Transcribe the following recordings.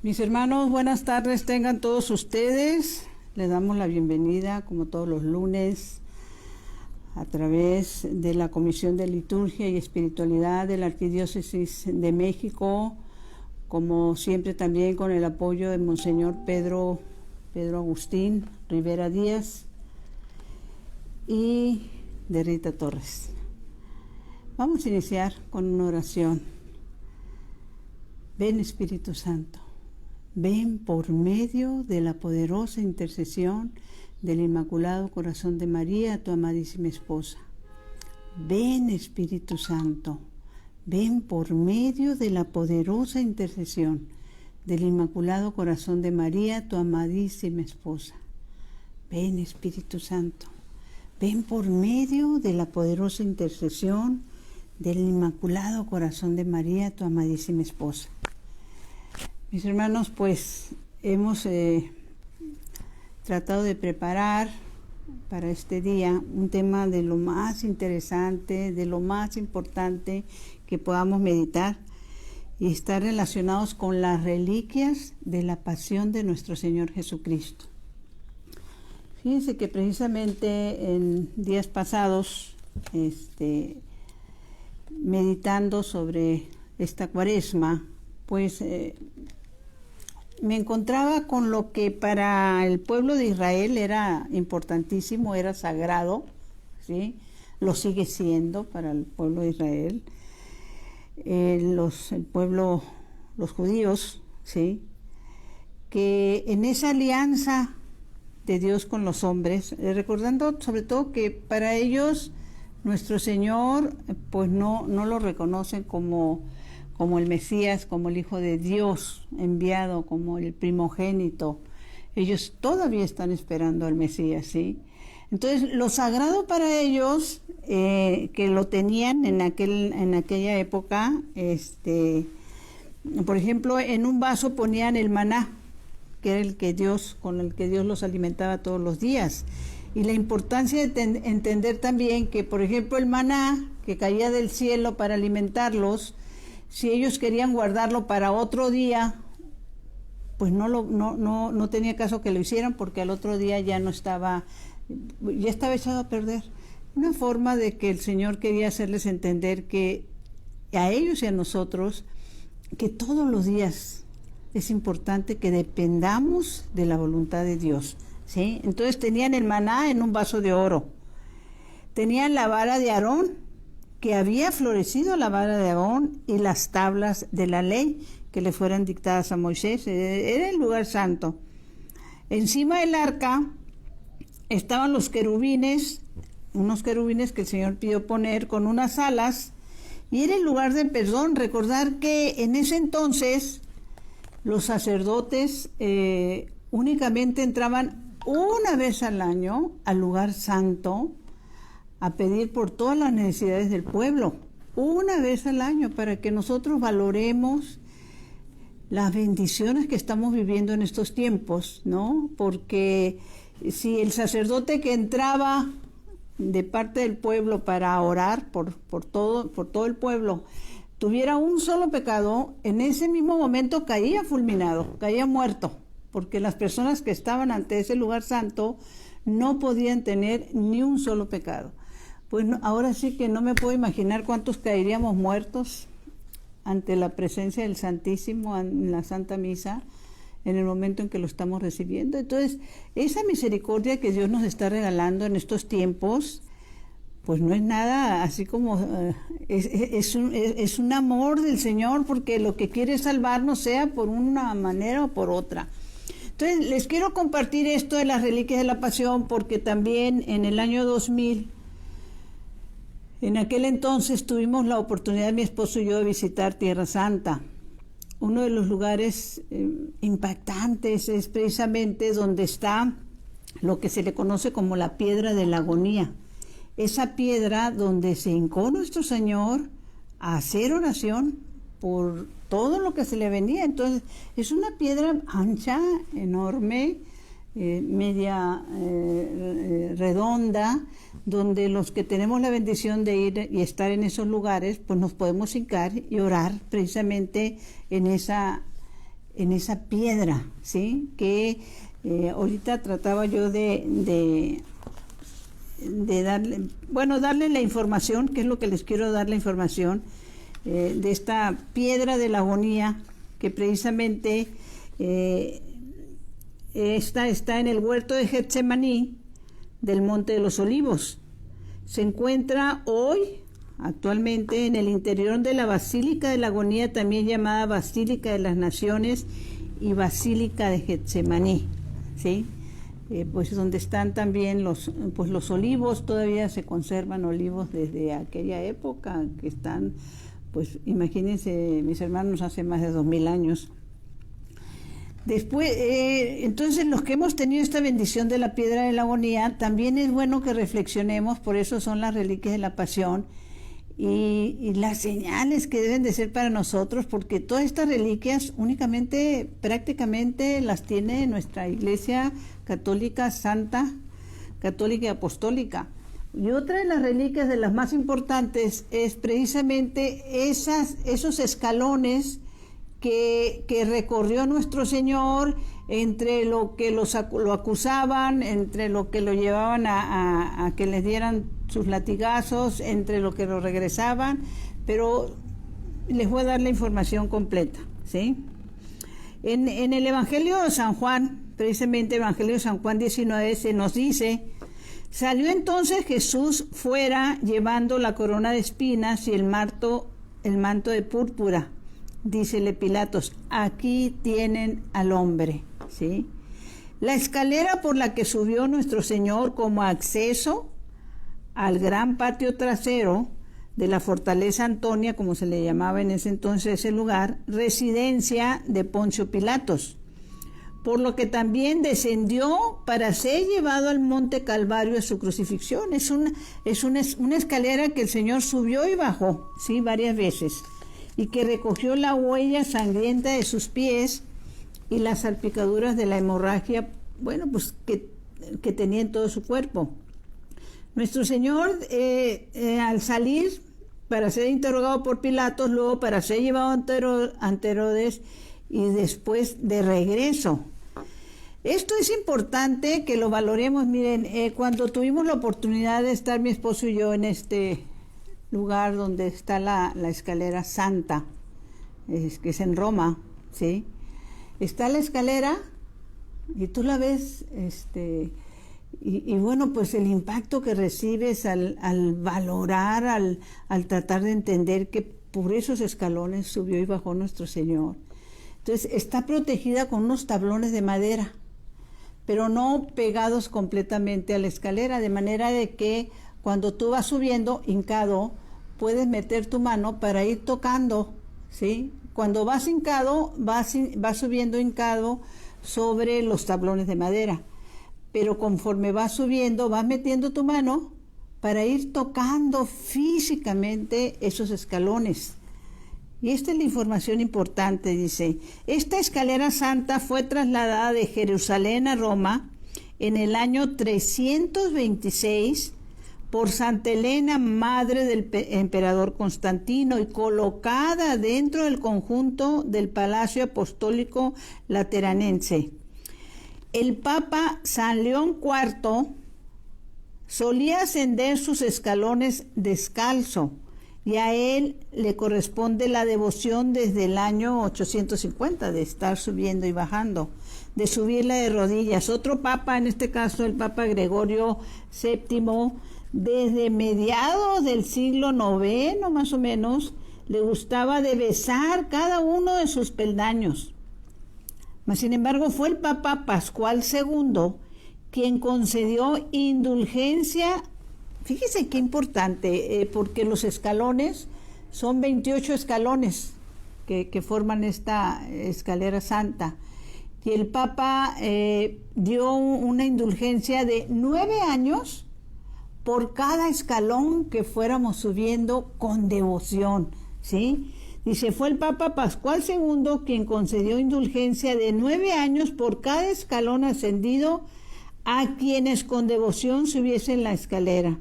Mis hermanos, buenas tardes tengan todos ustedes. Les damos la bienvenida, como todos los lunes, a través de la Comisión de Liturgia y Espiritualidad de la Arquidiócesis de México, como siempre también con el apoyo de Monseñor Pedro Agustín Rivera Díaz y de Rita Torres. Vamos a iniciar con una oración. Ven, Espíritu Santo. Ven por medio de la poderosa intercesión del Inmaculado Corazón de María, tu amadísima esposa. Ven, Espíritu Santo, ven por medio de la poderosa intercesión del Inmaculado Corazón de María, tu amadísima esposa. Ven, Espíritu Santo, ven por medio de la poderosa intercesión del Inmaculado Corazón de María, tu amadísima esposa. Mis hermanos, pues hemos tratado de preparar para este día un tema de lo más interesante, de lo más importante que podamos meditar, y está relacionados con las reliquias de la pasión de nuestro Señor Jesucristo. Fíjense que precisamente en días pasados, meditando sobre esta Cuaresma, pues me encontraba con lo que para el pueblo de Israel era importantísimo, era sagrado, ¿sí? Lo sigue siendo para el pueblo de Israel. Los judíos, ¿sí? Que en esa alianza de Dios con los hombres, recordando sobre todo que para ellos nuestro Señor pues no lo reconocen como el Mesías, como el Hijo de Dios enviado, como el primogénito. Ellos todavía están esperando al Mesías, ¿sí? Entonces, lo sagrado para ellos, que lo tenían en aquella época, por ejemplo, en un vaso ponían el maná, que era con el que Dios los alimentaba todos los días. Y la importancia de entender también que, por ejemplo, el maná que caía del cielo para alimentarlos, si ellos querían guardarlo para otro día, pues no tenía caso que lo hicieran, porque al otro día ya estaba echado a perder. Una forma de que el Señor quería hacerles entender que a ellos y a nosotros, que todos los días es importante que dependamos de la voluntad de Dios, ¿sí? Entonces tenían el maná en un vaso de oro, tenían la vara de Aarón, que había florecido la vara de Aarón, y las tablas de la ley que le fueran dictadas a Moisés. Era el lugar santo. Encima del arca estaban los querubines, unos querubines que el Señor pidió poner con unas alas, y era el lugar del perdón. Recordar que en ese entonces los sacerdotes únicamente entraban una vez al año al lugar santo a pedir por todas las necesidades del pueblo, una vez al año, para que nosotros valoremos las bendiciones que estamos viviendo en estos tiempos, ¿no? Porque si el sacerdote que entraba de parte del pueblo para orar por todo el pueblo tuviera un solo pecado, en ese mismo momento caía fulminado, caía muerto, porque las personas que estaban ante ese lugar santo no podían tener ni un solo pecado. Pues ahora sí que no me puedo imaginar cuántos caeríamos muertos ante la presencia del Santísimo en la Santa Misa, en el momento en que lo estamos recibiendo. Entonces, esa misericordia que Dios nos está regalando en estos tiempos, pues no es nada así como es un amor del Señor, porque lo que quiere salvarnos, sea por una manera o por otra. Entonces, les quiero compartir esto de las reliquias de la Pasión, porque también en el año 2000, en aquel entonces, tuvimos la oportunidad, mi esposo y yo, de visitar Tierra Santa. Uno de los lugares impactantes es precisamente donde está lo que se le conoce como la piedra de la agonía. Esa piedra donde se hincó nuestro Señor a hacer oración por todo lo que se le venía. Entonces, es una piedra ancha, enorme, media redonda, donde los que tenemos la bendición de ir y estar en esos lugares, pues nos podemos hincar y orar precisamente en esa en esa piedra, ¿sí? Que ahorita trataba yo de darle la información, que es lo que les quiero dar la información, de esta piedra de la agonía, que precisamente esta está en el huerto de Getsemaní del Monte de los Olivos. Se encuentra actualmente, en el interior de la Basílica de la Agonía, también llamada Basílica de las Naciones y Basílica de Getsemaní, ¿sí? Pues donde están también los olivos. Todavía se conservan olivos desde aquella época, que están, pues imagínense, mis hermanos, hace más de 2000 años. Después, entonces, los que hemos tenido esta bendición de la piedra de la agonía, también es bueno que reflexionemos, por eso son las reliquias de la pasión y las señales que deben de ser para nosotros, porque todas estas reliquias prácticamente las tiene nuestra Iglesia Católica Santa, Católica y Apostólica. Y otra de las reliquias, de las más importantes, es precisamente esos escalones que recorrió nuestro Señor, entre lo que lo acusaban, entre lo que lo llevaban a que les dieran sus latigazos, entre lo que lo regresaban, pero les voy a dar la información completa, ¿sí? En el Evangelio de San Juan, precisamente Evangelio de San Juan 19, se nos dice: salió entonces Jesús fuera llevando la corona de espinas y el manto de púrpura. Dícele Pilatos: aquí tienen al hombre, ¿sí? La escalera por la que subió nuestro Señor como acceso al gran patio trasero de la fortaleza Antonia, como se le llamaba en ese entonces ese lugar, residencia de Poncio Pilatos, por lo que también descendió para ser llevado al monte Calvario a su crucifixión. Es una escalera que el Señor subió y bajó, ¿sí? Varias veces, y que recogió la huella sangrienta de sus pies y las salpicaduras de la hemorragia, pues que tenía en todo su cuerpo. Nuestro Señor, al salir para ser interrogado por Pilatos, luego para ser llevado ante Herodes y después de regreso. Esto es importante que lo valoremos. Miren, cuando tuvimos la oportunidad de estar mi esposo y yo en este lugar donde está la escalera santa, que es en Roma, ¿sí? Está la escalera y tú la ves, y bueno, pues el impacto que recibes al valorar, al tratar de entender que por esos escalones subió y bajó nuestro Señor. Entonces está protegida con unos tablones de madera, pero no pegados completamente a la escalera, de manera de que cuando tú vas subiendo hincado, puedes meter tu mano para ir tocando, ¿sí? Cuando vas hincado, vas subiendo hincado sobre los tablones de madera, pero conforme vas subiendo, vas metiendo tu mano para ir tocando físicamente esos escalones. Y esta es la información importante, dice: esta escalera santa fue trasladada de Jerusalén a Roma en el año 326 por Santa Elena, madre del emperador Constantino, y colocada dentro del conjunto del Palacio Apostólico Lateranense. El Papa San León IV solía ascender sus escalones descalzo, y a él le corresponde la devoción desde el año 850, de estar subiendo y bajando, de subirla de rodillas. Otro papa, en este caso el Papa Gregorio VII, desde mediados del siglo IX, más o menos, le gustaba de besar cada uno de sus peldaños. Mas, sin embargo, fue el Papa Pascual II quien concedió indulgencia. Fíjese qué importante, porque los escalones son 28 escalones que forman esta escalera santa. Y el Papa dio una indulgencia de 9 años por cada escalón que fuéramos subiendo con devoción, ¿sí? Dice: fue el Papa Pascual II quien concedió indulgencia de 9 años por cada escalón ascendido a quienes con devoción subiesen la escalera,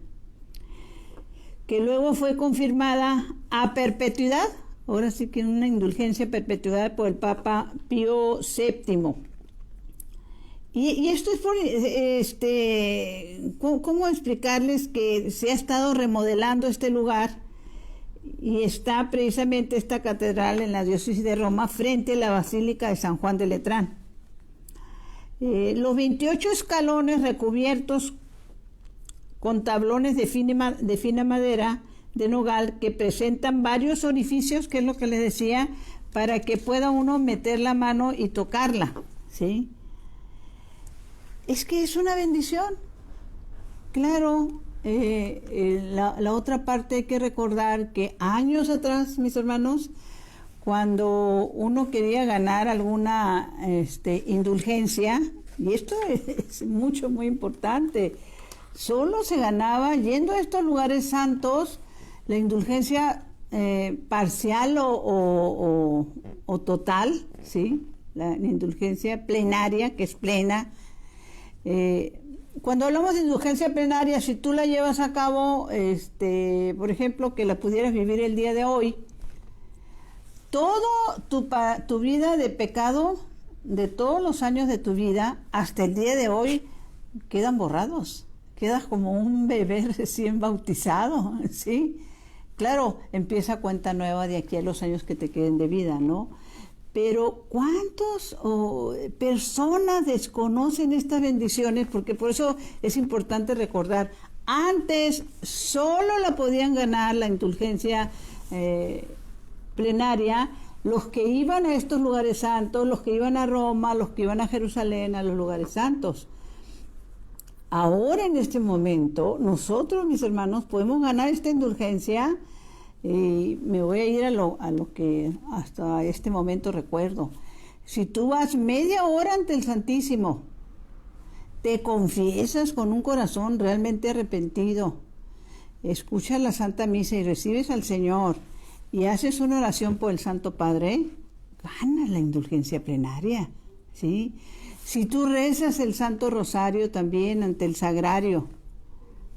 que luego fue confirmada a perpetuidad ahora sí que una indulgencia perpetuada por el Papa Pío VII. Y esto es por, ¿cómo explicarles que se ha estado remodelando este lugar? Y está precisamente esta catedral en la diócesis de Roma frente a la Basílica de San Juan de Letrán. Los 28 escalones recubiertos con tablones de fina madera de nogal que presentan varios orificios, que es lo que les decía, para que pueda uno meter la mano y tocarla, ¿sí? Es que es una bendición. Claro, la otra parte hay que recordar que años atrás, mis hermanos, cuando uno quería ganar alguna indulgencia, y esto es muy importante, solo se ganaba yendo a estos lugares santos la indulgencia parcial o total, ¿sí? La indulgencia plenaria, que es plena. Cuando hablamos de indulgencia plenaria, si tú la llevas a cabo, por ejemplo, que la pudieras vivir el día de hoy, todo tu vida de pecado, de todos los años de tu vida, hasta el día de hoy, quedan borrados. Quedas como un bebé recién bautizado, ¿sí? Claro, empieza cuenta nueva de aquí a los años que te queden de vida, ¿no? Pero ¿cuántas personas desconocen estas bendiciones? Porque por eso es importante recordar, antes solo la podían ganar la indulgencia plenaria los que iban a estos lugares santos, los que iban a Roma, los que iban a Jerusalén, a los lugares santos. Ahora, en este momento, nosotros, mis hermanos, podemos ganar esta indulgencia, y me voy a ir a lo que hasta este momento recuerdo. Si tú vas media hora ante el Santísimo, te confiesas con un corazón realmente arrepentido, escuchas la Santa Misa y recibes al Señor, y haces una oración por el Santo Padre, ganas la indulgencia plenaria, ¿sí? Si tú rezas el Santo Rosario también ante el Sagrario,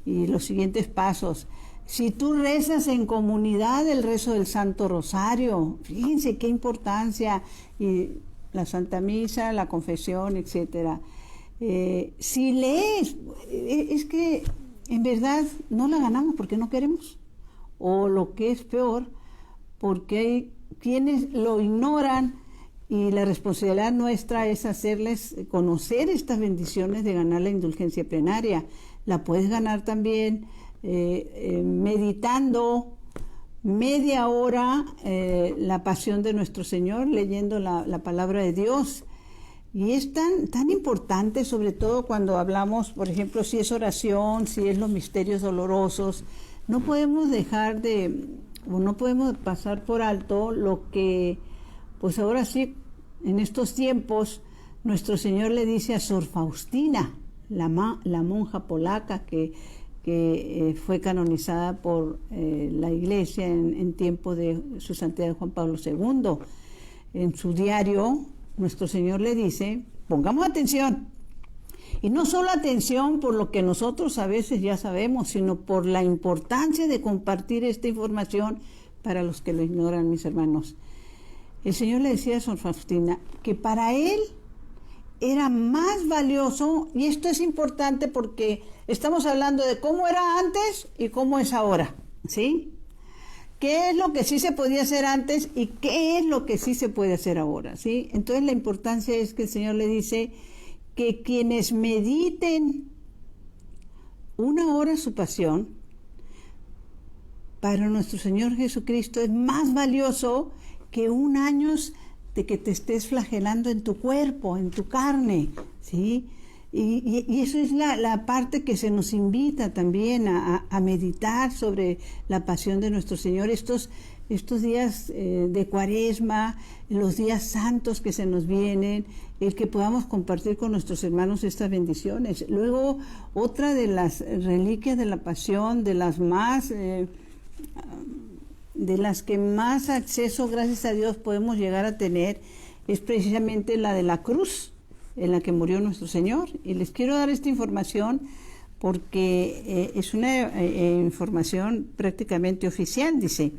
y los siguientes pasos, si tú rezas en comunidad el rezo del Santo Rosario, fíjense qué importancia, y la Santa Misa, la confesión, etcétera. Si lees, es que en verdad no la ganamos porque no queremos, o lo que es peor, porque hay quienes lo ignoran, y la responsabilidad nuestra es hacerles conocer estas bendiciones de ganar la indulgencia plenaria. La puedes ganar también meditando media hora la pasión de nuestro Señor, leyendo la palabra de Dios. Y es tan importante, sobre todo cuando hablamos, por ejemplo, si es oración, si es los misterios dolorosos. No podemos dejar no podemos pasar por alto lo que, pues ahora sí, en estos tiempos, nuestro Señor le dice a Sor Faustina, la monja polaca que fue canonizada por la Iglesia en tiempo de su santidad Juan Pablo II. En su diario, nuestro Señor le dice, pongamos atención, y no solo atención por lo que nosotros a veces ya sabemos, sino por la importancia de compartir esta información para los que lo ignoran, mis hermanos. El Señor le decía a Sor Faustina que para Él era más valioso, y esto es importante porque estamos hablando de cómo era antes y cómo es ahora, ¿sí? ¿Qué es lo que sí se podía hacer antes y qué es lo que sí se puede hacer ahora, ¿sí? Entonces la importancia es que el Señor le dice que quienes mediten una hora su pasión, para nuestro Señor Jesucristo es más valioso que un año de que te estés flagelando en tu cuerpo, en tu carne, ¿sí? Y eso es la parte que se nos invita también a meditar sobre la pasión de nuestro Señor, estos días de Cuaresma, los días santos que se nos vienen, el que podamos compartir con nuestros hermanos estas bendiciones. Luego, otra de las reliquias de la pasión, de las que más acceso, gracias a Dios, podemos llegar a tener, es precisamente la de la cruz en la que murió nuestro Señor. Y les quiero dar esta información porque es una información prácticamente oficial. Dice,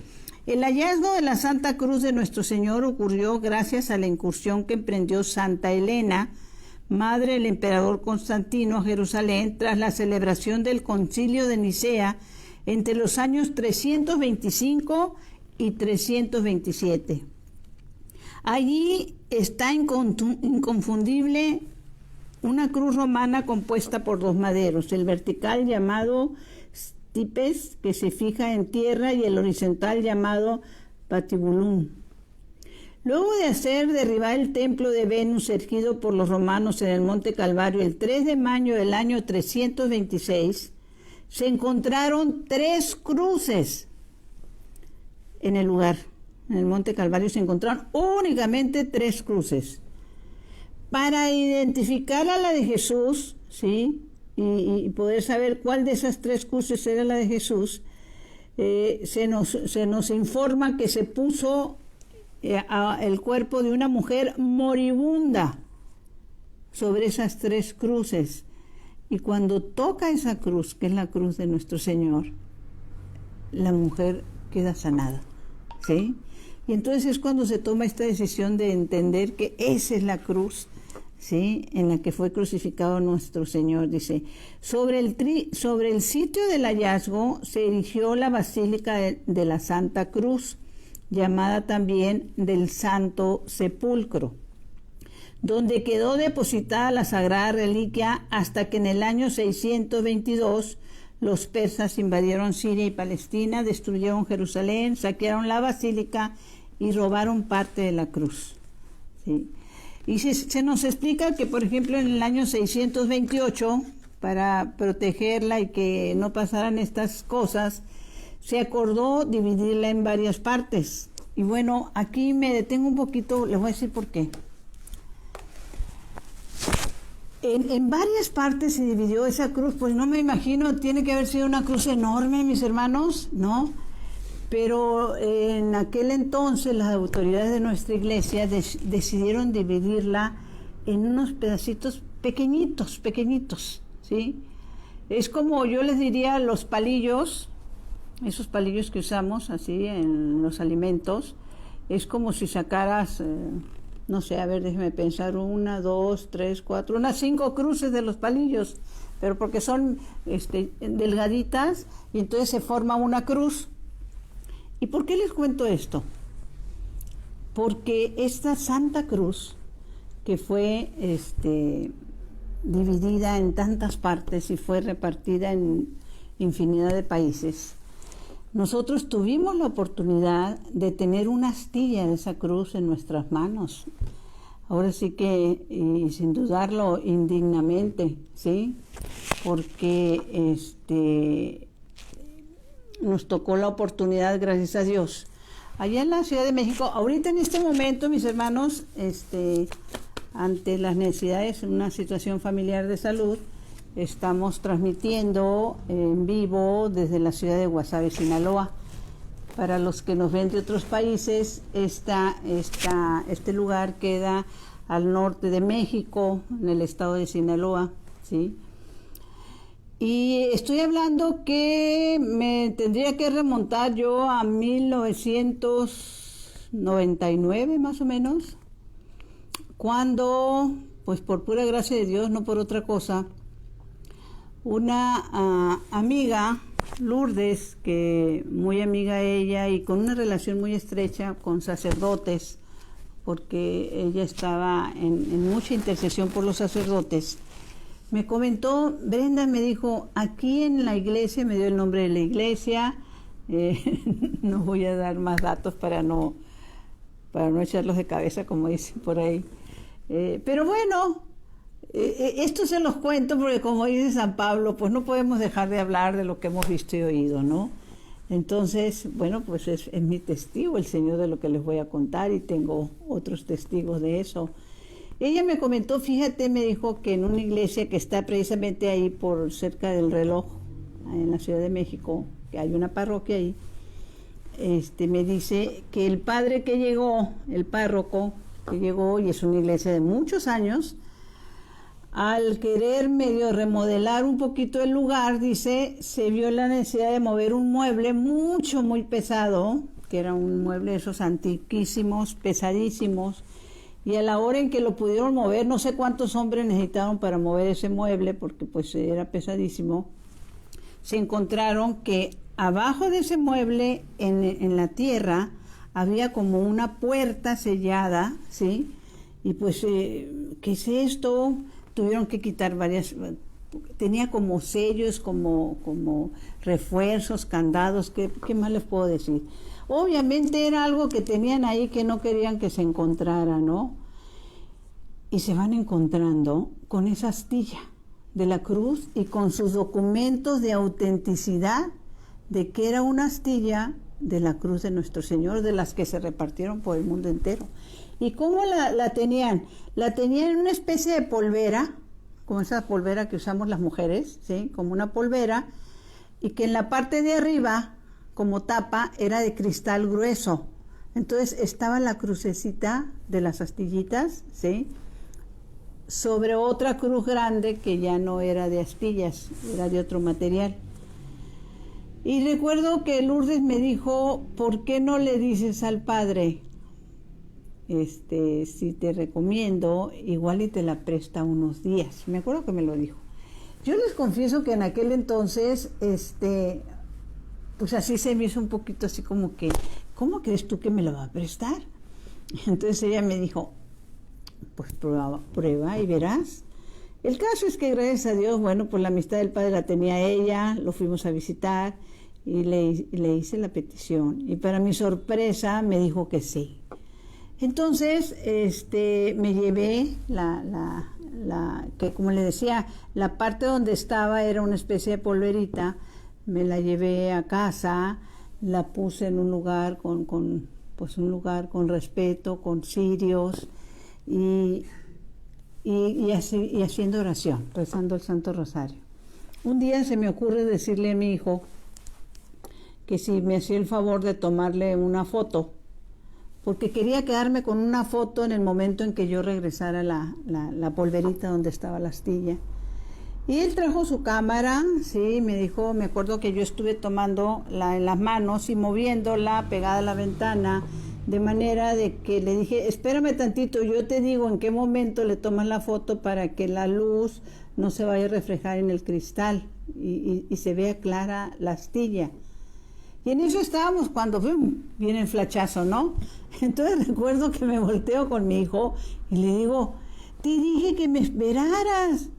El hallazgo de la Santa Cruz de Nuestro Señor ocurrió gracias a la incursión que emprendió Santa Elena, madre del emperador Constantino, a Jerusalén tras la celebración del Concilio de Nicea entre los años 325 y 327. Allí está inconfundible una cruz romana compuesta por dos maderos, el vertical llamado stipes, que se fija en tierra, y el horizontal llamado patibulum. Luego de hacer derribar el templo de Venus erigido por los romanos en el Monte Calvario el 3 de mayo del año 326, se encontraron 3 cruces en el lugar. En el Monte Calvario se encontraron únicamente 3 cruces. Para identificar a la de Jesús, ¿sí?, y poder saber cuál de esas 3 cruces era la de Jesús, se nos informa que se puso el cuerpo de una mujer moribunda sobre esas 3 cruces. Y cuando toca esa cruz, que es la cruz de nuestro Señor, la mujer queda sanada, ¿sí? Y entonces es cuando se toma esta decisión de entender que esa es la cruz, ¿sí?, en la que fue crucificado nuestro Señor. Dice, sobre el sitio del hallazgo se erigió la Basílica de la Santa Cruz, llamada también del Santo Sepulcro, donde quedó depositada la sagrada reliquia hasta que en el año 622 los persas invadieron Siria y Palestina, destruyeron Jerusalén, saquearon la basílica y robaron parte de la cruz, ¿sí? Y se nos explica que, por ejemplo, en el año 628, para protegerla y que no pasaran estas cosas, se acordó dividirla en varias partes. Y bueno, aquí me detengo un poquito, les voy a decir por qué. En varias partes se dividió esa cruz, pues no me imagino, tiene que haber sido una cruz enorme, mis hermanos, ¿no? Pero en aquel entonces las autoridades de nuestra iglesia decidieron dividirla en unos pedacitos pequeñitos, ¿sí? Es como yo les diría los palillos, esos palillos que usamos así en los alimentos, es como si sacaras... no sé, a ver, déjeme pensar, 1, 2, 3, 4, unas 5 cruces de los palillos, pero porque son delgaditas y entonces se forma una cruz. ¿Y por qué les cuento esto? Porque esta Santa Cruz, que fue dividida en tantas partes y fue repartida en infinidad de países, nosotros tuvimos la oportunidad de tener una astilla de esa cruz en nuestras manos. Ahora sí que, y sin dudarlo, indignamente, ¿sí? Porque nos tocó la oportunidad, gracias a Dios. Allá en la Ciudad de México, ahorita en este momento, mis hermanos, ante las necesidades, en una situación familiar de salud, estamos transmitiendo en vivo desde la ciudad de Guasave, Sinaloa. Para los que nos ven de otros países, este lugar queda al norte de México, en el estado de Sinaloa, ¿sí? Y estoy hablando que me tendría que remontar yo a 1999, más o menos, cuando, pues por pura gracia de Dios, no por otra cosa, una amiga, Lourdes, que muy amiga ella y con una relación muy estrecha con sacerdotes, porque ella estaba en mucha intercesión por los sacerdotes, me comentó, Brenda, me dijo, aquí en la iglesia, me dio el nombre de la iglesia, no voy a dar más datos para no echarlos de cabeza, como dicen por ahí, pero bueno, esto se los cuento porque, como dice San Pablo, pues no podemos dejar de hablar de lo que hemos visto y oído, ¿no? Entonces, bueno, pues es mi testigo el Señor de lo que les voy a contar, y tengo otros testigos de eso. Ella me comentó, fíjate, me dijo que en una iglesia que está precisamente ahí por cerca del Reloj, en la Ciudad de México, que hay una parroquia ahí, me dice que el padre que llegó, el párroco que llegó, y es una iglesia de muchos años, al querer medio remodelar un poquito el lugar, dice, se vio la necesidad de mover un mueble muy pesado, que era un mueble de esos antiquísimos, pesadísimos, y a la hora en que lo pudieron mover, no sé cuántos hombres necesitaron para mover ese mueble, porque pues era pesadísimo, se encontraron que abajo de ese mueble, en la tierra, había como una puerta sellada, ¿sí? Y pues, ¿qué es esto? Tuvieron que quitar varias, tenía como sellos, como refuerzos, candados, ¿qué más les puedo decir? Obviamente era algo que tenían ahí que no querían que se encontrara, ¿no? Y se van encontrando con esa astilla de la cruz y con sus documentos de autenticidad de que era una astilla de la cruz de nuestro Señor, de las que se repartieron por el mundo entero. ¿Y cómo la tenían? La tenían en una especie de polvera, como esa polvera que usamos las mujeres, ¿sí? Como una polvera, y que en la parte de arriba, como tapa, era de cristal grueso. Entonces estaba la crucecita de las astillitas, ¿sí? Sobre otra cruz grande que ya no era de astillas, era de otro material. Y recuerdo que Lourdes me dijo, ¿por qué no le dices al Padre, si te recomiendo, igual y te la presta unos días? Me acuerdo que me lo dijo. Yo les confieso que en aquel entonces, pues así se me hizo un poquito así como que, ¿cómo crees tú que me lo va a prestar? Entonces ella me dijo, pues prueba y verás. El caso es que gracias a Dios, bueno, pues la amistad del Padre la tenía ella, lo fuimos a visitar y le hice la petición. Y para mi sorpresa me dijo que sí. Entonces, me llevé que como le decía, la parte donde estaba era una especie de polverita, me la llevé a casa, la puse en un lugar con respeto, con cirios y haciendo oración, rezando el Santo Rosario. Un día se me ocurre decirle a mi hijo que si me hacía el favor de tomarle una foto, porque quería quedarme con una foto en el momento en que yo regresara la polverita donde estaba la astilla. Y él trajo su cámara, sí, me dijo, me acuerdo que yo estuve tomando en las manos y moviéndola pegada a la ventana, de manera de que le dije, espérame tantito, yo te digo en qué momento le tomas la foto para que la luz no se vaya a reflejar en el cristal y se vea clara la astilla. Y en eso estábamos cuando viene el flachazo, ¿no? Entonces recuerdo que me volteo con mi hijo y le digo, te dije que me esperaras.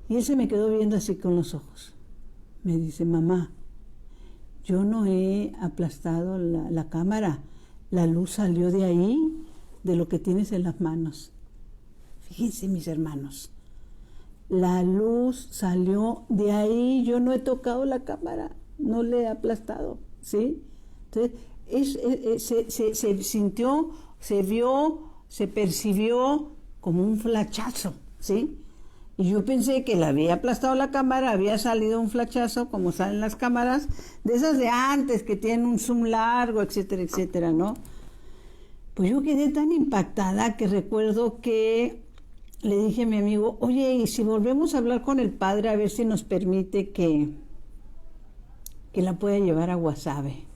Y él se me quedó viendo así con los ojos. Me dice, mamá, yo no he aplastado la cámara. La luz salió de ahí, de lo que tienes en las manos. Fíjense, mis hermanos, la luz salió de ahí, yo no he tocado la cámara, no le he aplastado, ¿sí? Entonces, se sintió, se vio, se percibió como un flachazo, ¿sí? Y yo pensé que le había aplastado la cámara, había salido un flachazo, como salen las cámaras, de esas de antes, que tienen un zoom largo, etcétera, etcétera, ¿no? Pues yo quedé tan impactada que recuerdo que le dije a mi amigo, oye, ¿y si volvemos a hablar con el Padre a ver si nos permite que la pueda llevar a Guasave?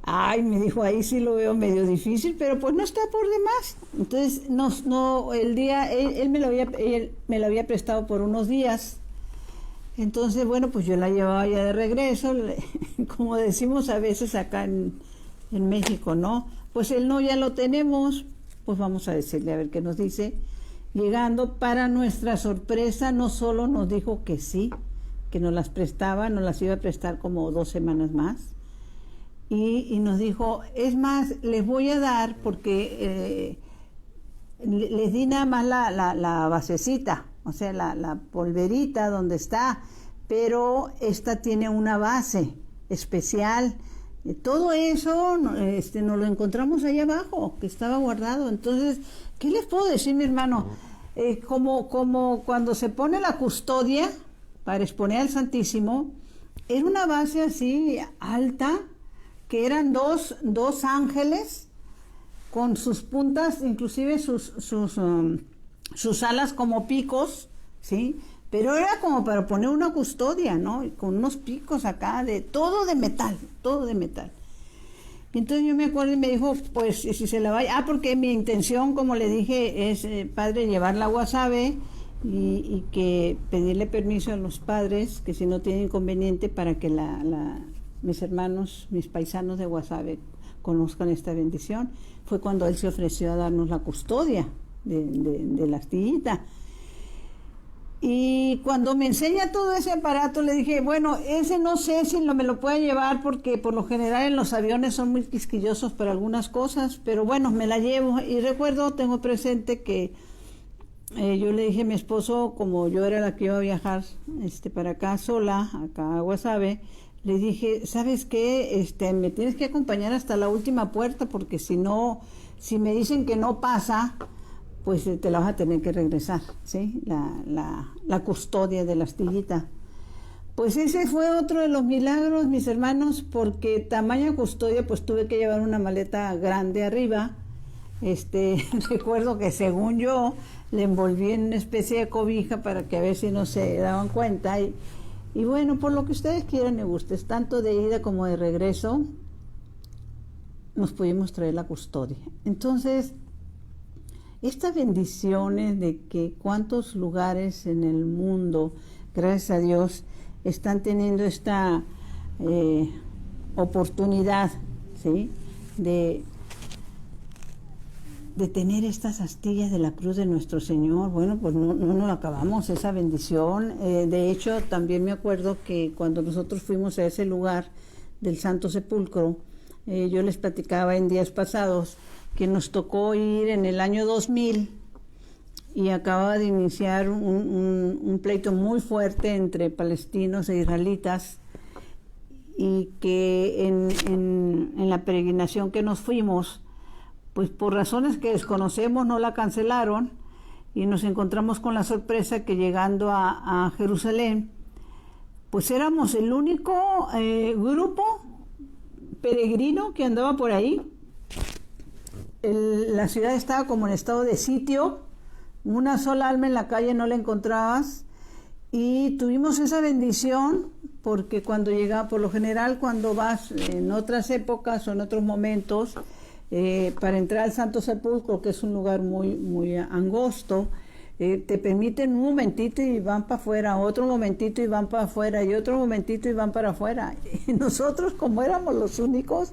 Ay, me dijo, ahí sí lo veo medio difícil, pero pues no está por demás. Entonces, el día, él me lo había prestado por unos días. Entonces, bueno, pues yo la llevaba ya de regreso, como decimos a veces acá en México, ¿no? Pues el no ya lo tenemos, pues vamos a decirle a ver qué nos dice. Llegando, para nuestra sorpresa, no solo nos dijo que sí, que nos las prestaba, nos las iba a prestar como 2 semanas más. Y nos dijo, es más, les voy a dar, porque les di nada más la basecita, o sea, la polverita donde está, pero esta tiene una base especial. Todo eso nos lo encontramos ahí abajo, que estaba guardado. Entonces, ¿qué les puedo decir, mi hermano? Como cuando se pone la custodia para exponer al Santísimo, era una base así alta, que eran dos ángeles con sus puntas, inclusive sus alas como picos, ¿sí? Pero era como para poner una custodia, ¿no? Y con unos picos acá, todo de metal, todo de metal. Y entonces yo me acuerdo y me dijo, pues si se la va, porque mi intención, como le dije, es, padre, llevarla a Guasave y que pedirle permiso a los padres, que si no tienen inconveniente, para que mis hermanos, mis paisanos de Guasave conozcan esta bendición. Fue cuando él se ofreció a darnos la custodia de la astillita. Y cuando me enseña todo ese aparato, le dije, bueno, ese no sé si me lo puede llevar, porque por lo general en los aviones son muy quisquillosos para algunas cosas, pero bueno, me la llevo. Y recuerdo, tengo presente que yo le dije a mi esposo, como yo era la que iba a viajar para acá sola, acá a Guasave, le dije, ¿sabes qué? Me tienes que acompañar hasta la última puerta, porque si no, si me dicen que no pasa, pues te la vas a tener que regresar, ¿sí? La custodia de la astillita. Pues ese fue otro de los milagros, mis hermanos, porque tamaña custodia, pues tuve que llevar una maleta grande arriba. Recuerdo que según yo, le envolví en una especie de cobija para que a ver si no se daban cuenta. Y bueno, por lo que ustedes quieran y gustes, tanto de ida como de regreso, nos pudimos traer la custodia. Entonces, estas bendiciones de que cuántos lugares en el mundo, gracias a Dios, están teniendo esta oportunidad, ¿sí? de tener estas astillas de la cruz de nuestro Señor. Bueno, pues no nos acabamos esa bendición. De hecho, también me acuerdo que cuando nosotros fuimos a ese lugar del Santo Sepulcro, yo les platicaba en días pasados que nos tocó ir en el año 2000 y acaba de iniciar un pleito muy fuerte entre palestinos e israelitas, y que en la peregrinación que nos fuimos, pues por razones que desconocemos no la cancelaron, y nos encontramos con la sorpresa que llegando a Jerusalén, pues éramos el único grupo peregrino que andaba por ahí. La ciudad estaba como en estado de sitio, una sola alma en la calle no la encontrabas, y tuvimos esa bendición, porque cuando llega, por lo general cuando vas en otras épocas o en otros momentos, para entrar al Santo Sepulcro, que es un lugar muy, muy angosto, te permiten un momentito y van para afuera, otro momentito y van para afuera, y otro momentito y van para afuera. Y nosotros, como éramos los únicos,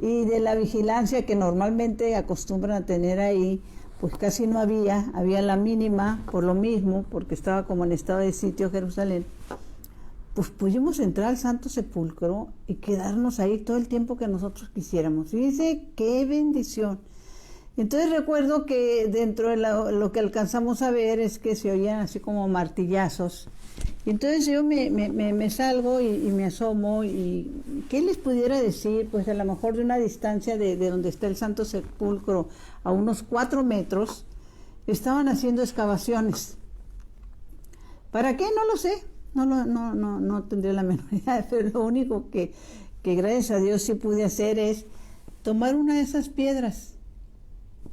y de la vigilancia que normalmente acostumbran a tener ahí, pues casi no había la mínima, por lo mismo, porque estaba como en estado de sitio Jerusalén, pues pudimos entrar al Santo Sepulcro y quedarnos ahí todo el tiempo que nosotros quisiéramos. Fíjense qué bendición. Entonces recuerdo que dentro de lo que alcanzamos a ver es que se oían así como martillazos. Y entonces yo me salgo y me asomo, y ¿qué les pudiera decir? Pues a lo mejor de una distancia de donde está el Santo Sepulcro, a unos 4 metros, estaban haciendo excavaciones. ¿Para qué? No lo sé. No tendría la menor idea, pero lo único que gracias a Dios sí pude hacer es tomar una de esas piedras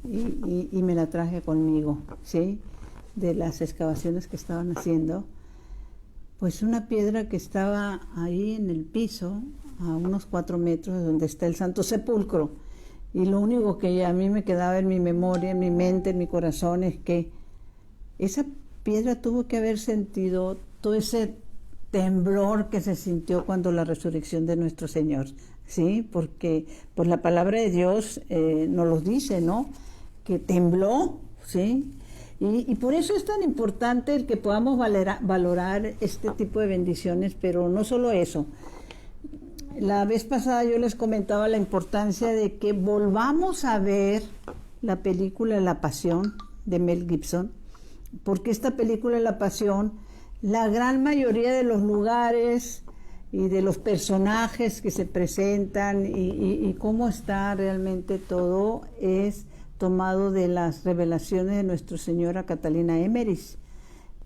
y me la traje conmigo, ¿sí? De las excavaciones que estaban haciendo. Pues una piedra que estaba ahí en el piso, a unos 4 metros de donde está el Santo Sepulcro. Y lo único que a mí me quedaba en mi memoria, en mi mente, en mi corazón, es que esa piedra tuvo que haber sentido todo ese temblor que se sintió cuando la resurrección de nuestro Señor, ¿sí? Porque pues la palabra de Dios nos lo dice, ¿no? Que tembló, ¿sí? Y por eso es tan importante el que podamos valorar este tipo de bendiciones, pero no solo eso. La vez pasada yo les comentaba la importancia de que volvamos a ver la película La Pasión de Mel Gibson, porque esta película La Pasión, la gran mayoría de los lugares y de los personajes que se presentan y cómo está realmente todo es tomado de las revelaciones de Nuestra Señora Catalina Emmerich.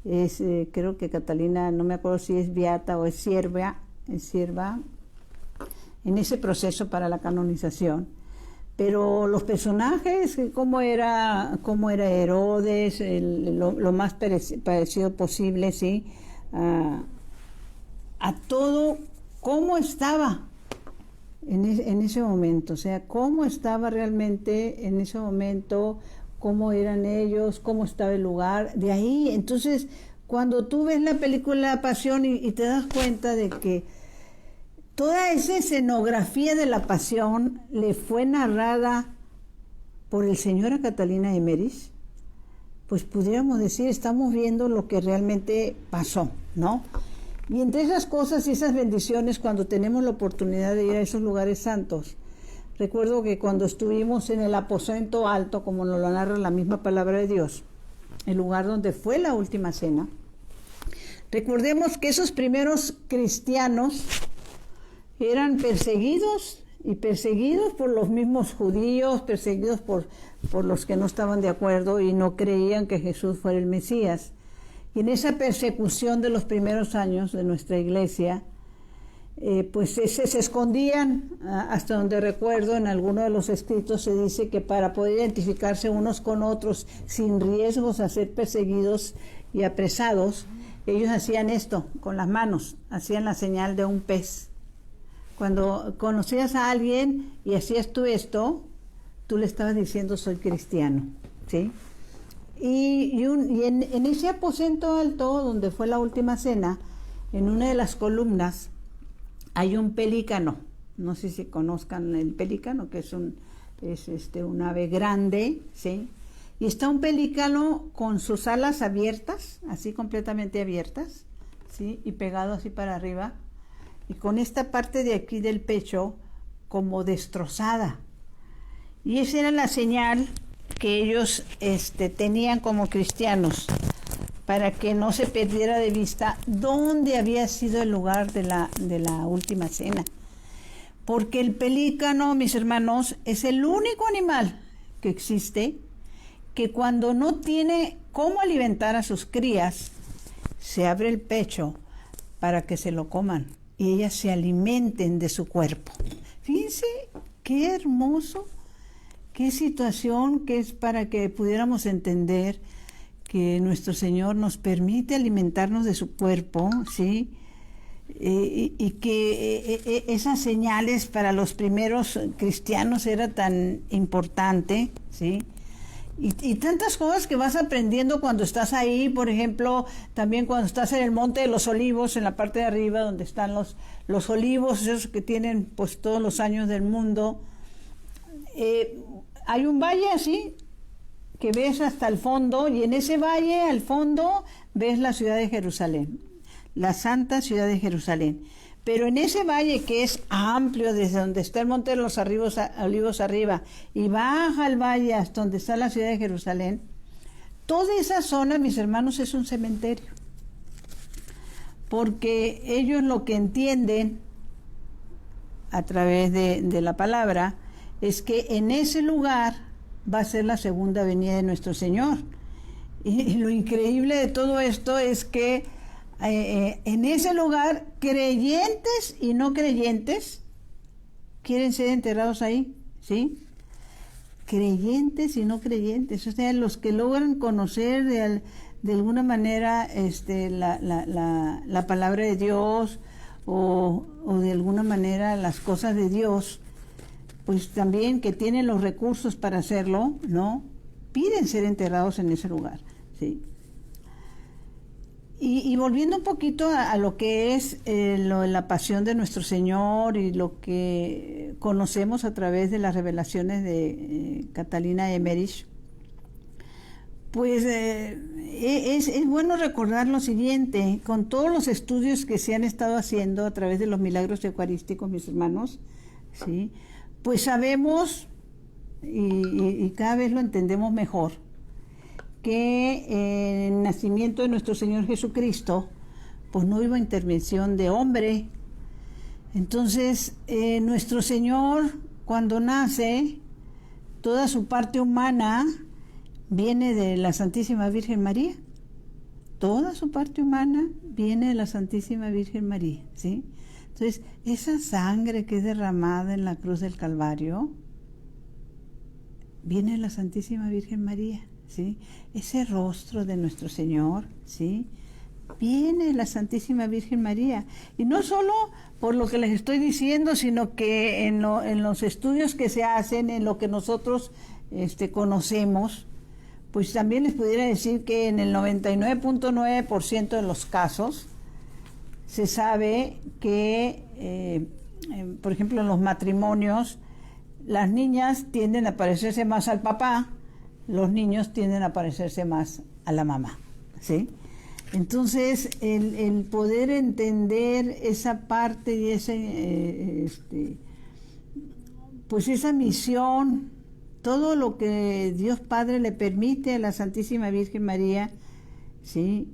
Creo que Catalina, no me acuerdo si es beata o es sierva en ese proceso para la canonización. Pero los personajes, cómo era Herodes, lo más parecido posible, ¿sí? A todo, cómo estaba en ese momento, o sea, cómo estaba realmente en ese momento, cómo eran ellos, cómo estaba el lugar. De ahí, entonces, cuando tú ves la película Pasión y te das cuenta de que toda esa escenografía de la Pasión le fue narrada por el Señor a Catalina Emmerich, pues pudiéramos decir, estamos viendo lo que realmente pasó, ¿no? Y entre esas cosas y esas bendiciones, cuando tenemos la oportunidad de ir a esos lugares santos, recuerdo que cuando estuvimos en el aposento alto, como nos lo narra la misma palabra de Dios, el lugar donde fue la última cena, recordemos que esos primeros cristianos eran perseguidos y perseguidos por los mismos judíos, perseguidos por los que no estaban de acuerdo y no creían que Jesús fuera el Mesías. Y en esa persecución de los primeros años de nuestra iglesia, pues se escondían, hasta donde recuerdo en alguno de los escritos se dice que para poder identificarse unos con otros sin riesgos a ser perseguidos y apresados, ellos hacían esto con las manos, hacían la señal de un pez. Cuando conocías a alguien y hacías tú esto, tú le estabas diciendo soy cristiano, ¿sí? Y en ese aposento alto, donde fue la última cena, en una de las columnas hay un pelícano. No sé si conozcan el pelícano, que es un ave grande, ¿sí? Y está un pelícano con sus alas abiertas, así completamente abiertas, ¿sí? Y pegado así para arriba, y con esta parte de aquí del pecho como destrozada. Y esa era la señal que ellos tenían como cristianos, para que no se perdiera de vista dónde había sido el lugar de la última cena. Porque el pelícano, mis hermanos, es el único animal que existe que cuando no tiene cómo alimentar a sus crías, se abre el pecho para que se lo coman y ellas se alimenten de su cuerpo. Fíjense qué hermoso, qué situación que es, para que pudiéramos entender que nuestro Señor nos permite alimentarnos de su cuerpo, ¿sí? Y que esas señales para los primeros cristianos era tan importante, ¿sí? Y tantas cosas que vas aprendiendo cuando estás ahí, por ejemplo, también cuando estás en el Monte de los Olivos, en la parte de arriba donde están los olivos, esos que tienen pues todos los años del mundo. Hay un valle así, que ves hasta el fondo, y en ese valle, al fondo, ves la ciudad de Jerusalén, la santa ciudad de Jerusalén. Pero en ese valle que es amplio, desde donde está el Monte de los Olivos arriba, y baja al valle hasta donde está la ciudad de Jerusalén, toda esa zona, mis hermanos, es un cementerio. Porque ellos lo que entienden, a través de la palabra, es que en ese lugar va a ser la segunda venida de nuestro Señor. Y lo increíble de todo esto es que en ese lugar, creyentes y no creyentes quieren ser enterrados ahí, ¿sí? Creyentes y no creyentes, o sea, los que logran conocer de alguna manera la palabra de Dios o de alguna manera las cosas de Dios, pues también que tienen los recursos para hacerlo, ¿no? Piden ser enterrados en ese lugar, ¿sí? Y volviendo un poquito a lo que es la pasión de nuestro Señor y lo que conocemos a través de las revelaciones de Catalina Emmerich, pues es bueno recordar lo siguiente: con todos los estudios que se han estado haciendo a través de los milagros eucarísticos, mis hermanos, ¿sí? Pues sabemos y cada vez lo entendemos mejor, que el nacimiento de nuestro Señor Jesucristo, pues no hubo intervención de hombre. Entonces, nuestro Señor, cuando nace, toda su parte humana viene de la Santísima Virgen María. Toda su parte humana viene de la Santísima Virgen María, ¿sí? Entonces, esa sangre que es derramada en la cruz del Calvario viene de la Santísima Virgen María, ¿sí? Ese rostro de nuestro Señor, ¿sí? viene la Santísima Virgen María. Y no solo por lo que les estoy diciendo, sino que en los estudios que se hacen, en lo que nosotros conocemos, pues también les pudiera decir que en el 99.9% de los casos se sabe que, por ejemplo, en los matrimonios, las niñas tienden a parecerse más al papá, los niños tienden a parecerse más a la mamá, ¿sí? Entonces, el poder entender esa parte y pues esa misión, todo lo que Dios Padre le permite a la Santísima Virgen María, ¿sí?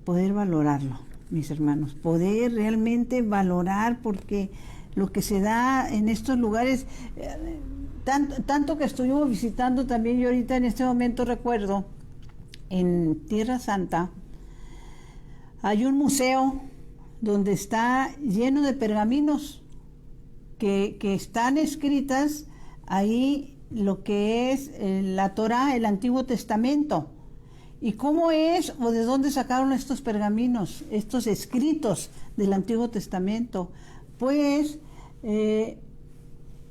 Poder valorarlo, mis hermanos, poder realmente valorar, porque lo que se da en estos lugares, tanto que estuvimos visitando también, yo ahorita en este momento recuerdo, en Tierra Santa, hay un museo donde está lleno de pergaminos que están escritas ahí lo que es la Torá, el Antiguo Testamento. ¿Y cómo es o de dónde sacaron estos pergaminos, estos escritos del Antiguo Testamento? Pues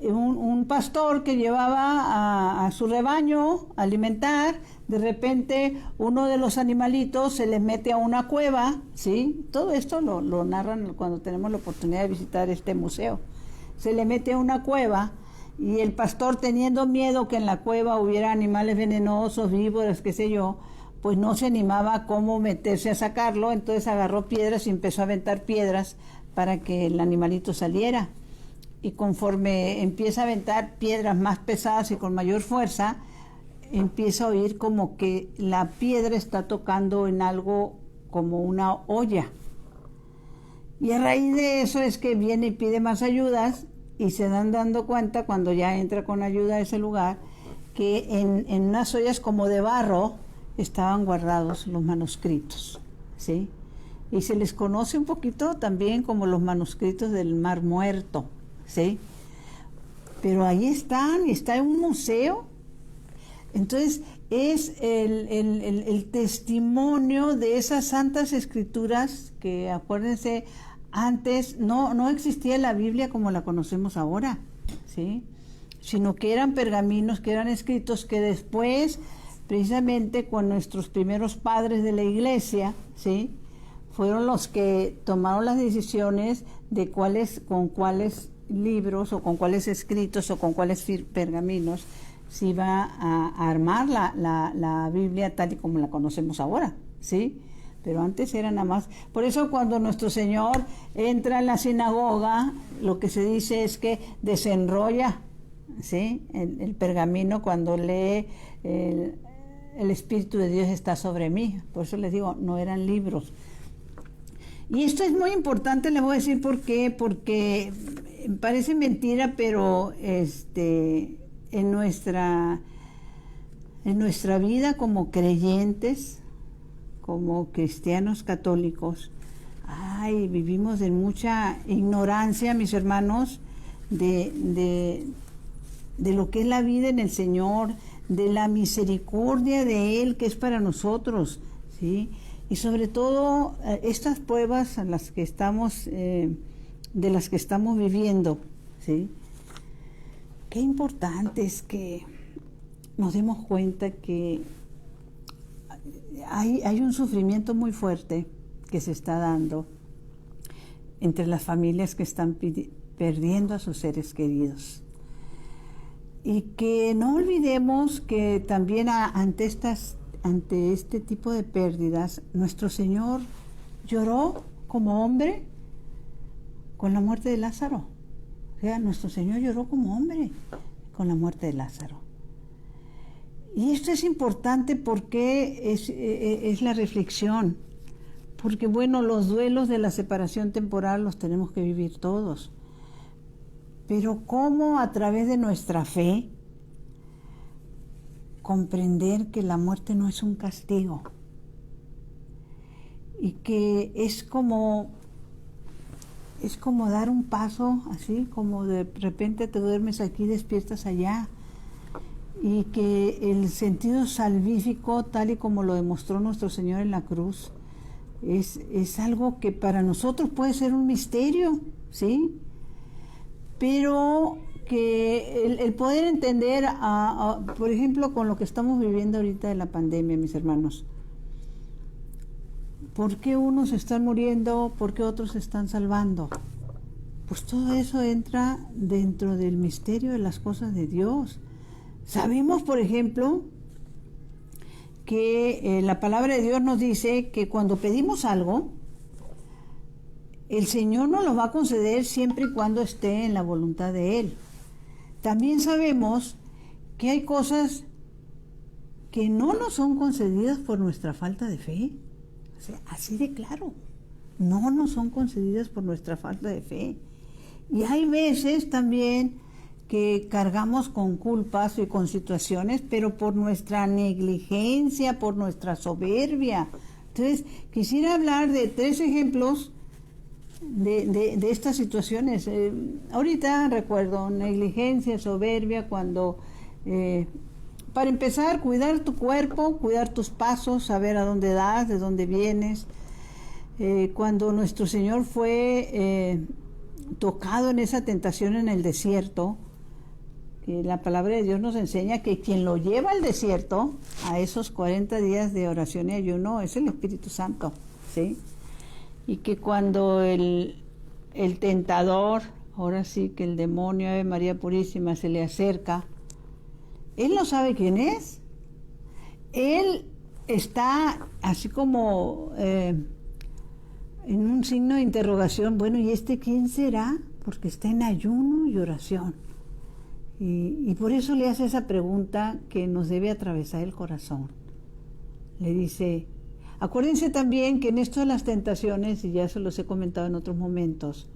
un pastor que llevaba a su rebaño a alimentar, de repente uno de los animalitos se les mete a una cueva, ¿sí? Todo esto lo narran cuando tenemos la oportunidad de visitar este museo. Se le mete a una cueva y el pastor, teniendo miedo que en la cueva hubiera animales venenosos, víboras, qué sé yo, pues no se animaba a cómo meterse a sacarlo, entonces agarró piedras y empezó a aventar piedras para que el animalito saliera. Y conforme empieza a aventar piedras más pesadas y con mayor fuerza, empieza a oír como que la piedra está tocando en algo como una olla. Y a raíz de eso es que viene y pide más ayudas, y se dan dando cuenta cuando ya entra con ayuda a ese lugar, que en unas ollas como de barro estaban guardados los manuscritos, ¿sí? Y se les conoce un poquito también como los manuscritos del Mar Muerto, ¿sí? Pero ahí están, y está en un museo. Entonces es el testimonio de esas santas escrituras que, acuérdense, antes no existía la Biblia como la conocemos ahora, ¿sí? Sino que eran pergaminos, que eran escritos que después, precisamente con nuestros primeros padres de la iglesia, ¿sí?, fueron los que tomaron las decisiones de con cuáles libros o con cuáles escritos o con cuáles pergaminos se iba a armar la Biblia tal y como la conocemos ahora, ¿sí? Pero antes era nada más. Por eso cuando nuestro Señor entra en la sinagoga, lo que se dice es que desenrolla, ¿sí?, el pergamino cuando lee el Espíritu de Dios está sobre mí. Por eso les digo, no eran libros. Y esto es muy importante, les voy a decir por qué, porque parece mentira, pero en nuestra vida como creyentes, como cristianos católicos, vivimos en mucha ignorancia, mis hermanos, de lo que es la vida en el Señor, de la misericordia de Él que es para nosotros, ¿sí? Y sobre todo estas pruebas a las que estamos, de las que estamos viviendo, ¿sí? Qué importante es que nos demos cuenta que hay un sufrimiento muy fuerte que se está dando entre las familias que están perdiendo a sus seres queridos. Y que no olvidemos que también ante este tipo de pérdidas, nuestro Señor lloró como hombre con la muerte de Lázaro. O sea, nuestro Señor lloró como hombre con la muerte de Lázaro. Y esto es importante porque es la reflexión. Porque, bueno, los duelos de la separación temporal los tenemos que vivir todos. Pero cómo a través de nuestra fe comprender que la muerte no es un castigo y que es como dar un paso, así como de repente te duermes aquí, despiertas allá, y que el sentido salvífico, tal y como lo demostró nuestro Señor en la cruz, es algo que para nosotros puede ser un misterio, ¿sí? Pero que el poder entender, por ejemplo, con lo que estamos viviendo ahorita de la pandemia, mis hermanos, ¿por qué unos están muriendo? ¿Por qué otros se están salvando? Pues todo eso entra dentro del misterio de las cosas de Dios. Sabemos, por ejemplo, que la palabra de Dios nos dice que cuando pedimos algo, el Señor nos lo va a conceder siempre y cuando esté en la voluntad de Él. También sabemos que hay cosas que no nos son concedidas por nuestra falta de fe. O sea, así de claro, no nos son concedidas por nuestra falta de fe. Y hay veces también que cargamos con culpas y con situaciones, pero por nuestra negligencia, por nuestra soberbia. Entonces, quisiera hablar de 3 ejemplos de estas situaciones. Ahorita recuerdo negligencia, soberbia, cuando, para empezar, cuidar tu cuerpo, cuidar tus pasos, saber a dónde das, de dónde vienes. Cuando nuestro Señor fue tocado en esa tentación en el desierto, la palabra de Dios nos enseña que quien lo lleva al desierto, a esos 40 días de oración y ayuno, es el Espíritu Santo, ¿sí? Y que cuando el tentador, ahora sí que el demonio, Ave María Purísima, se le acerca, él no sabe quién es. Él está así como en un signo de interrogación. Bueno, ¿y este quién será? Porque está en ayuno y oración. Y por eso le hace esa pregunta que nos debe atravesar el corazón. Le dice, acuérdense también que en esto de las tentaciones, y ya se los he comentado en otros momentos,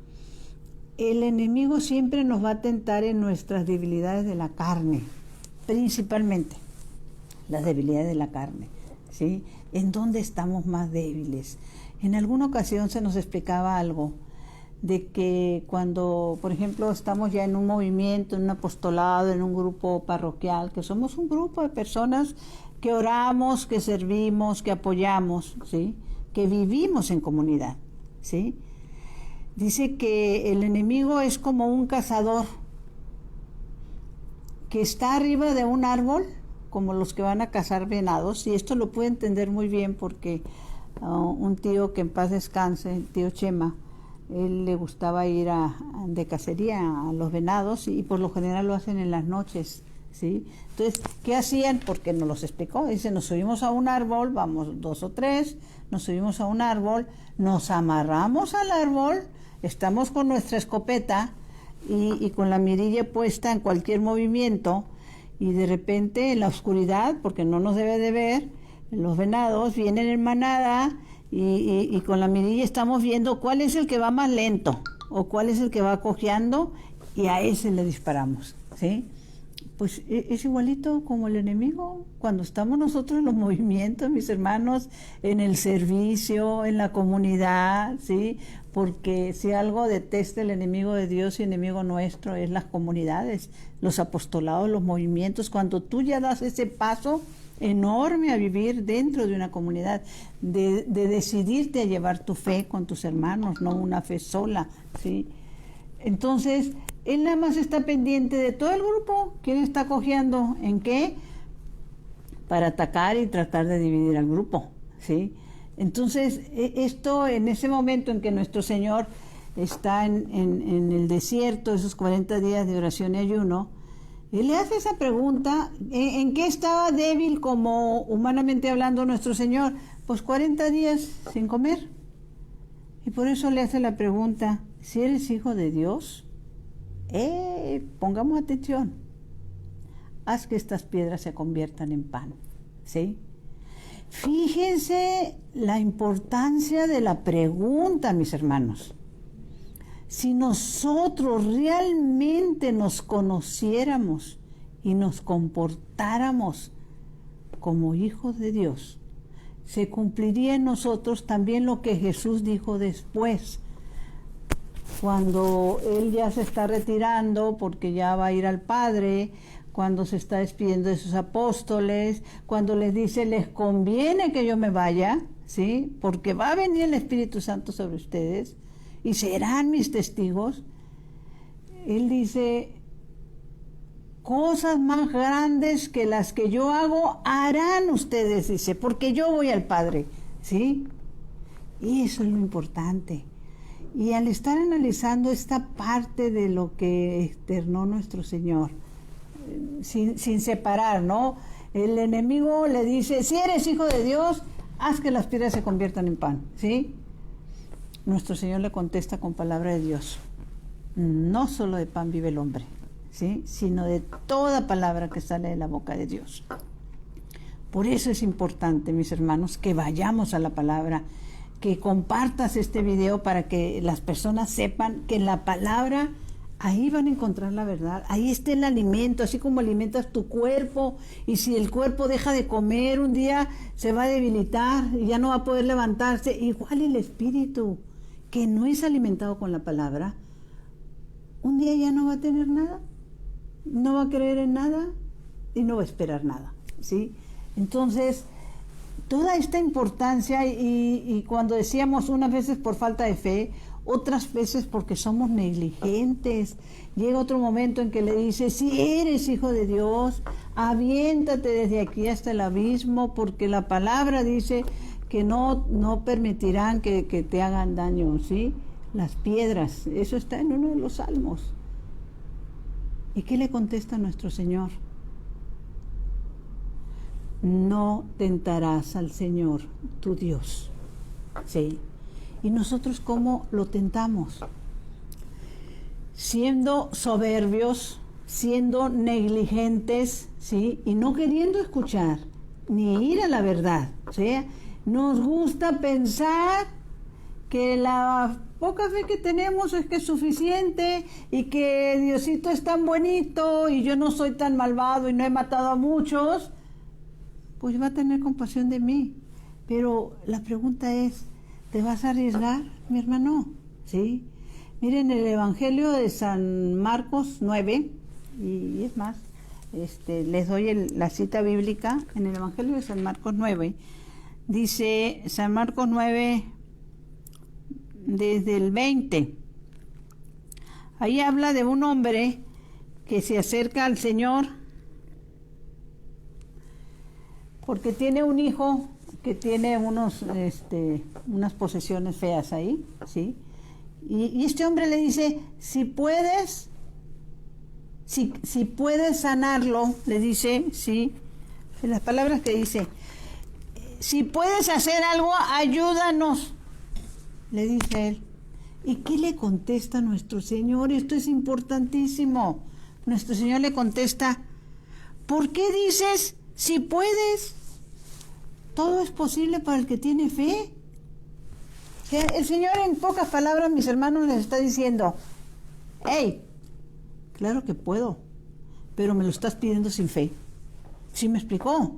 el enemigo siempre nos va a tentar en nuestras debilidades de la carne, principalmente las debilidades de la carne, ¿sí? ¿En dónde estamos más débiles? En alguna ocasión se nos explicaba algo de que cuando, por ejemplo, estamos ya en un movimiento, en un apostolado, en un grupo parroquial, que somos un grupo de personas que oramos, que servimos, que apoyamos, ¿sí? Que vivimos en comunidad, ¿sí? Dice que el enemigo es como un cazador que está arriba de un árbol, como los que van a cazar venados, y esto lo pude entender muy bien porque un tío que en paz descanse, el tío Chema, él le gustaba ir de cacería a los venados y por lo general lo hacen en las noches, ¿sí? Entonces, ¿qué hacían? Porque nos los explicó. Dice, nos subimos a un árbol, vamos 2 o 3, nos subimos a un árbol, nos amarramos al árbol, estamos con nuestra escopeta y con la mirilla puesta en cualquier movimiento, y de repente en la oscuridad, porque no nos debe de ver, los venados vienen en manada y con la mirilla estamos viendo cuál es el que va más lento o cuál es el que va cojeando, y a ese le disparamos, ¿sí? Pues es igualito como el enemigo cuando estamos nosotros en los movimientos, mis hermanos, en el servicio, en la comunidad, ¿sí? Porque si algo detesta el enemigo de Dios y enemigo nuestro es las comunidades, los apostolados, los movimientos. Cuando tú ya das ese paso enorme a vivir dentro de una comunidad, de decidirte a llevar tu fe con tus hermanos, no una fe sola, ¿sí? Entonces, él nada más está pendiente de todo el grupo, quién está cojeando en qué, para atacar y tratar de dividir al grupo, ¿sí? Entonces, esto en ese momento en que nuestro Señor está en el desierto, esos 40 días de oración y ayuno, él le hace esa pregunta, ¿en qué estaba débil como humanamente hablando nuestro Señor? Pues 40 días sin comer. Y por eso le hace la pregunta, si eres hijo de Dios, pongamos atención, haz que estas piedras se conviertan en pan, ¿sí? Fíjense la importancia de la pregunta, mis hermanos. Si nosotros realmente nos conociéramos y nos comportáramos como hijos de Dios, se cumpliría en nosotros también lo que Jesús dijo después, cuando Él ya se está retirando porque ya va a ir al Padre, cuando se está despidiendo de sus apóstoles, cuando les dice, les conviene que yo me vaya, ¿sí? Porque va a venir el Espíritu Santo sobre ustedes y serán mis testigos. Él dice, cosas más grandes que las que yo hago harán ustedes, dice, porque yo voy al Padre, ¿sí? Y eso es lo importante. Y al estar analizando esta parte de lo que externó nuestro Señor, sin separar, ¿no? El enemigo le dice, si eres hijo de Dios, haz que las piedras se conviertan en pan, ¿sí? Nuestro Señor le contesta con palabra de Dios. No solo de pan vive el hombre, ¿sí? Sino de toda palabra que sale de la boca de Dios. Por eso es importante, mis hermanos, que vayamos a la palabra, que compartas este video para que las personas sepan que en la palabra ahí van a encontrar la verdad, ahí está el alimento, así como alimentas tu cuerpo, y si el cuerpo deja de comer, un día se va a debilitar y ya no va a poder levantarse. Igual el espíritu, que no es alimentado con la palabra, un día ya no va a tener nada, no va a creer en nada y no va a esperar nada, ¿sí? Entonces, toda esta importancia, y cuando decíamos unas veces por falta de fe, otras veces porque somos negligentes, llega otro momento en que le dice, si eres hijo de Dios, aviéntate desde aquí hasta el abismo, porque la palabra dice que no permitirán que te hagan daño, ¿sí? Las piedras, eso está en uno de los salmos. ¿Y qué le contesta nuestro Señor? No tentarás al Señor, tu Dios, ¿sí? ¿Y nosotros cómo lo tentamos? Siendo soberbios, siendo negligentes, ¿sí? Y no queriendo escuchar, ni ir a la verdad, ¿sí? Nos gusta pensar que la poca fe que tenemos es que es suficiente y que Diosito es tan bonito y yo no soy tan malvado y no he matado a muchos, pues va a tener compasión de mí. Pero la pregunta es, ¿te vas a arriesgar, mi hermano? ¿Sí? Miren el Evangelio de San Marcos 9, y es más, les doy la cita bíblica. En el Evangelio de San Marcos 9, dice San Marcos 9, desde el 20, ahí habla de un hombre que se acerca al Señor porque tiene un hijo que tiene unas posesiones feas ahí, ¿sí? Y este hombre le dice, si puedes sanarlo, le dice, ¿sí? En las palabras que dice, si puedes hacer algo, ayúdanos, le dice él. ¿Y qué le contesta nuestro Señor? Esto es importantísimo. Nuestro Señor le contesta, ¿por qué dices, si puedes? Todo es posible para el que tiene fe. El Señor, en pocas palabras, mis hermanos, les está diciendo, hey, claro que puedo, pero me lo estás pidiendo sin fe. ¿Sí me explicó?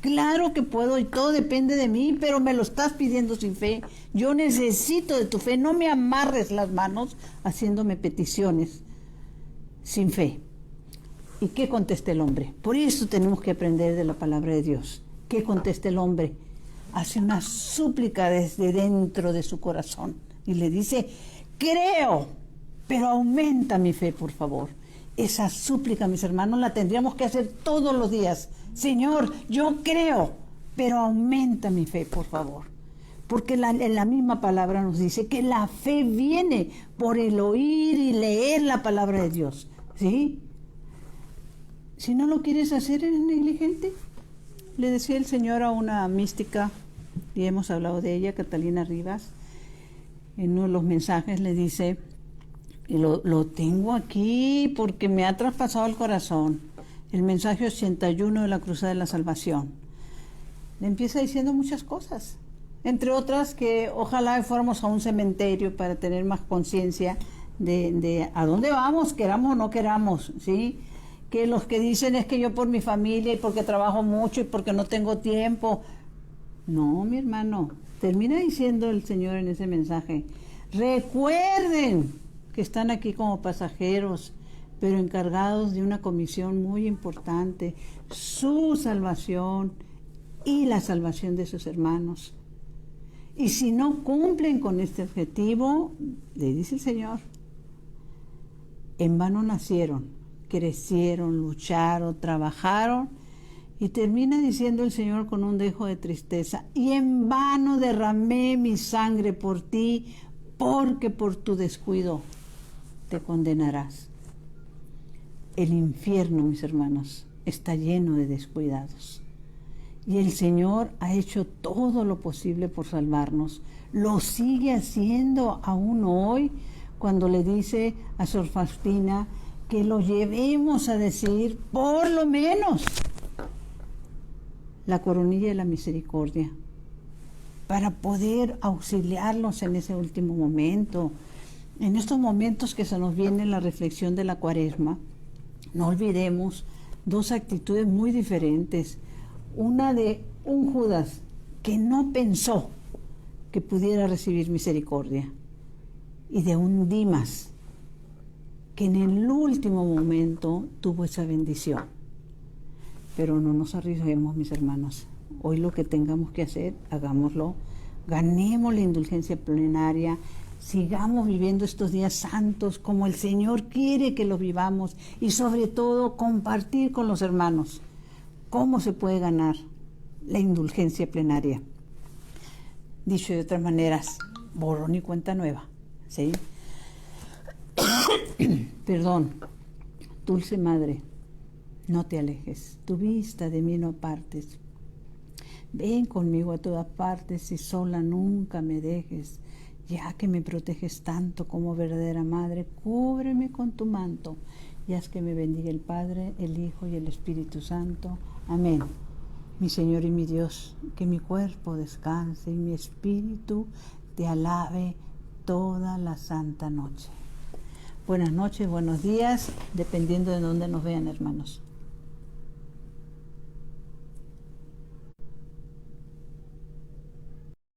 Claro que puedo y todo depende de mí, pero me lo estás pidiendo sin fe. Yo necesito de tu fe. No me amarres las manos haciéndome peticiones sin fe. ¿Y qué contesta el hombre? Por eso tenemos que aprender de la palabra de Dios. ¿Qué contesta el hombre? Hace una súplica desde dentro de su corazón y le dice, creo, pero aumenta mi fe, por favor. Esa súplica, mis hermanos, la tendríamos que hacer todos los días. Señor, yo creo, pero aumenta mi fe, por favor. Porque en la misma palabra nos dice que la fe viene por el oír y leer la palabra de Dios, ¿sí? Si no lo quieres hacer, eres negligente. Le decía el Señor a una mística, y hemos hablado de ella, Catalina Rivas, en uno de los mensajes le dice, y lo tengo aquí porque me ha traspasado el corazón, el mensaje 81 de la Cruzada de la Salvación. Le empieza diciendo muchas cosas, entre otras que ojalá fuéramos a un cementerio para tener más conciencia de a dónde vamos, queramos o no queramos, ¿sí? Que los que dicen es que yo por mi familia y porque trabajo mucho y porque no tengo tiempo. No, mi hermano, termina diciendo el Señor en ese mensaje, recuerden que están aquí como pasajeros, pero encargados de una comisión muy importante, su salvación y la salvación de sus hermanos. Y si no cumplen con este objetivo, le dice el Señor, en vano nacieron, crecieron, lucharon, trabajaron, y termina diciendo el Señor con un dejo de tristeza, y en vano derramé mi sangre por ti, porque por tu descuido te condenarás. El infierno, mis hermanos, está lleno de descuidados. Y el Señor ha hecho todo lo posible por salvarnos. Lo sigue haciendo aún hoy, cuando le dice a Sor Faustina que lo llevemos a decir, por lo menos, la coronilla de la misericordia, para poder auxiliarlos en ese último momento. En estos momentos que se nos viene la reflexión de la Cuaresma, no olvidemos dos actitudes muy diferentes. Una de un Judas que no pensó que pudiera recibir misericordia, y de un Dimas que en el último momento tuvo esa bendición. Pero no nos arriesguemos, mis hermanos. Hoy lo que tengamos que hacer, hagámoslo. Ganemos la indulgencia plenaria. Sigamos viviendo estos días santos como el Señor quiere que los vivamos. Y sobre todo, compartir con los hermanos. ¿Cómo se puede ganar la indulgencia plenaria? Dicho de otras maneras, borrón y cuenta nueva. ¿Sí? Perdón, dulce Madre, no te alejes, tu vista de mí no apartes. Ven conmigo a todas partes y sola nunca me dejes, ya que me proteges tanto como verdadera Madre, cúbreme con tu manto y haz que me bendiga el Padre, el Hijo y el Espíritu Santo. Amén. Mi Señor y mi Dios, que mi cuerpo descanse y mi espíritu te alabe toda la santa noche. Buenas noches, buenos días, dependiendo de dónde nos vean, hermanos.